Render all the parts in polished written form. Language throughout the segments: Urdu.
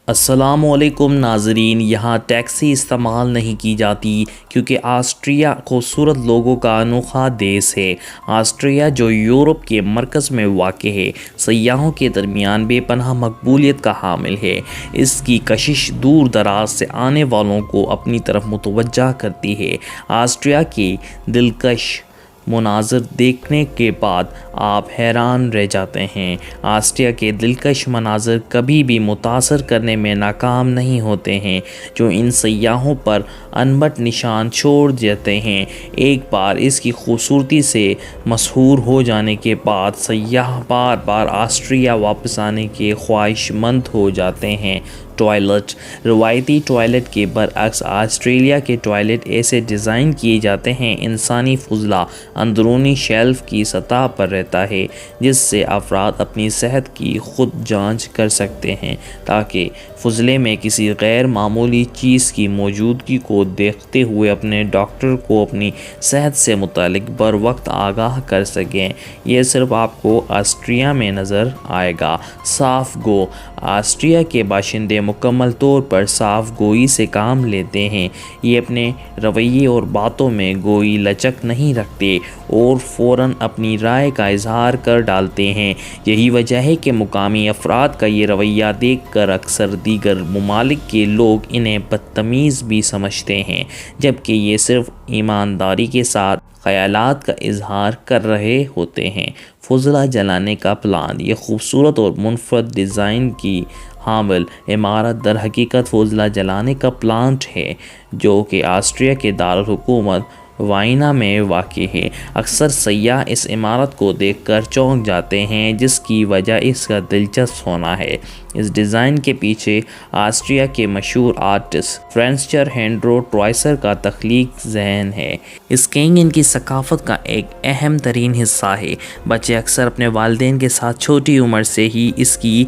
السلام علیکم ناظرین، یہاں ٹیکسی استعمال نہیں کی جاتی کیونکہ آسٹریا خوبصورت لوگوں کا انوکھا دیس ہے۔ آسٹریا جو یورپ کے مرکز میں واقع ہے، سیاحوں کے درمیان بے پناہ مقبولیت کا حامل ہے۔ اس کی کشش دور دراز سے آنے والوں کو اپنی طرف متوجہ کرتی ہے۔ آسٹریا کے دلکش مناظر دیکھنے کے بعد آپ حیران رہ جاتے ہیں۔ آسٹریا کے دلکش مناظر کبھی بھی متاثر کرنے میں ناکام نہیں ہوتے ہیں، جو ان سیاحوں پر انمٹ نشان چھوڑ دیتے ہیں۔ ایک بار اس کی خوبصورتی سے مسحور ہو جانے کے بعد سیاح بار بار آسٹریا واپس آنے کے خواہش مند ہو جاتے ہیں۔ ٹوائلٹ۔ روایتی ٹوائلٹ کے برعکس آسٹریلیا کے ٹوائلٹ ایسے ڈیزائن کیے جاتے ہیں انسانی فضلہ اندرونی شیلف کی سطح پر رہتا ہے، جس سے افراد اپنی صحت کی خود جانچ کر سکتے ہیں تاکہ فضلے میں کسی غیر معمولی چیز کی موجودگی کو دیکھتے ہوئے اپنے ڈاکٹر کو اپنی صحت سے متعلق بروقت آگاہ کر سکیں۔ یہ صرف آپ کو آسٹریا میں نظر آئے گا۔ صاف گو۔ آسٹریا کے باشندے مکمل طور پر صاف گوئی سے کام لیتے ہیں۔ یہ اپنے رویے اور باتوں میں کوئی لچک نہیں رکھتے اور فوراً اپنی رائے کا اظہار کر ڈالتے ہیں۔ یہی وجہ ہے کہ مقامی افراد کا یہ رویہ دیکھ کر اکثر دیگر ممالک کے لوگ انہیں بدتمیز بھی سمجھتے ہیں، جبکہ یہ صرف ایمانداری کے ساتھ خیالات کا اظہار کر رہے ہوتے ہیں۔ فضلہ جلانے کا پلان۔ یہ خوبصورت اور منفرد ڈیزائن کی حامل عمارت در حقیقت فضلہ جلانے کا پلانٹ ہے، جو کہ آسٹریا کے دارالحکومت وائنا میں واقع ہے۔ اکثر سیاح اس عمارت کو دیکھ کر چونک جاتے ہیں، جس کی وجہ اس کا دلچسپ ہونا ہے۔ اس ڈیزائن کے پیچھے آسٹریا کے مشہور آرٹسٹ فرانسچر ہینڈرو ٹرائسر کا تخلیقی ذہن ہے۔ اسکیئنگ ان کی ثقافت کا ایک اہم ترین حصہ ہے۔ بچے اکثر اپنے والدین کے ساتھ چھوٹی عمر سے ہی اس کی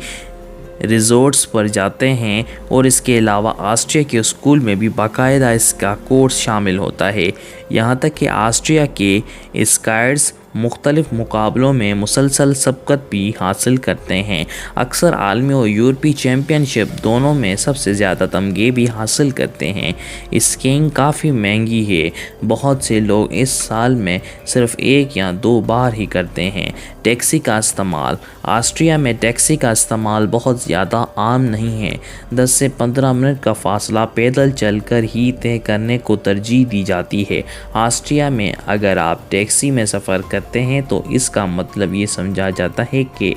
ریزورٹس پر جاتے ہیں، اور اس کے علاوہ آسٹریا کے اسکول میں بھی باقاعدہ اس کا کورس شامل ہوتا ہے۔ یہاں تک کہ آسٹریا کے اسکائرز مختلف مقابلوں میں مسلسل سبقت بھی حاصل کرتے ہیں، اکثر عالمی اور یورپی چیمپئن شپ دونوں میں سب سے زیادہ تمغے بھی حاصل کرتے ہیں۔ اسکیئنگ کافی مہنگی ہے، بہت سے لوگ اس سال میں صرف ایک یا دو بار ہی کرتے ہیں۔ ٹیکسی کا استعمال۔ آسٹریا میں ٹیکسی کا استعمال بہت زیادہ عام نہیں ہے۔ 10 سے 15 منٹ کا فاصلہ پیدل چل کر ہی طے کرنے کو ترجیح دی جاتی ہے۔ آسٹریا میں اگر آپ ٹیکسی میں سفر کرتے ہیں تو اس کا مطلب یہ سمجھا جاتا ہے کہ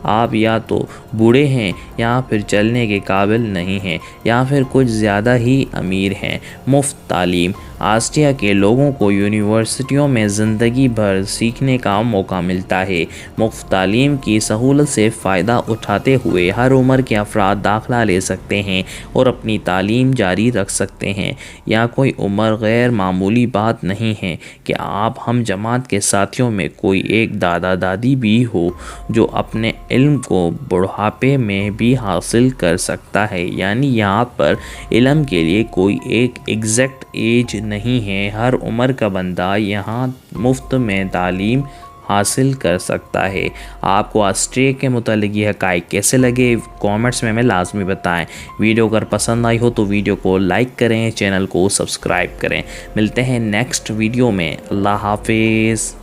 آپ یا تو بوڑھے ہیں، یا پھر چلنے کے قابل نہیں ہیں، یا پھر کچھ زیادہ ہی امیر ہیں۔ مفت تعلیم۔ آسٹریا کے لوگوں کو یونیورسٹیوں میں زندگی بھر سیکھنے کا موقع ملتا ہے۔ مفت تعلیم کی سہولت سے فائدہ اٹھاتے ہوئے ہر عمر کے افراد داخلہ لے سکتے ہیں اور اپنی تعلیم جاری رکھ سکتے ہیں۔ یہاں کوئی عمر غیر معمولی بات نہیں ہے کہ آپ ہم جماعت کے ساتھیوں میں کوئی ایک دادا دادی بھی ہو جو اپنے علم کو بڑھاپے میں بھی حاصل کر سکتا ہے۔ یعنی یہاں پر علم کے لیے کوئی ایک ایگزیکٹ ایج نہیں ہے، ہر عمر کا بندہ یہاں مفت میں تعلیم حاصل کر سکتا ہے۔ آپ کو آسٹریا کے متعلق یہ حقائق کیسے لگے، کامنٹس میں ہمیں لازمی بتائیں۔ ویڈیو اگر پسند آئی ہو تو ویڈیو کو لائک کریں، چینل کو سبسکرائب کریں۔ ملتے ہیں نیکسٹ ویڈیو میں۔ اللہ حافظ۔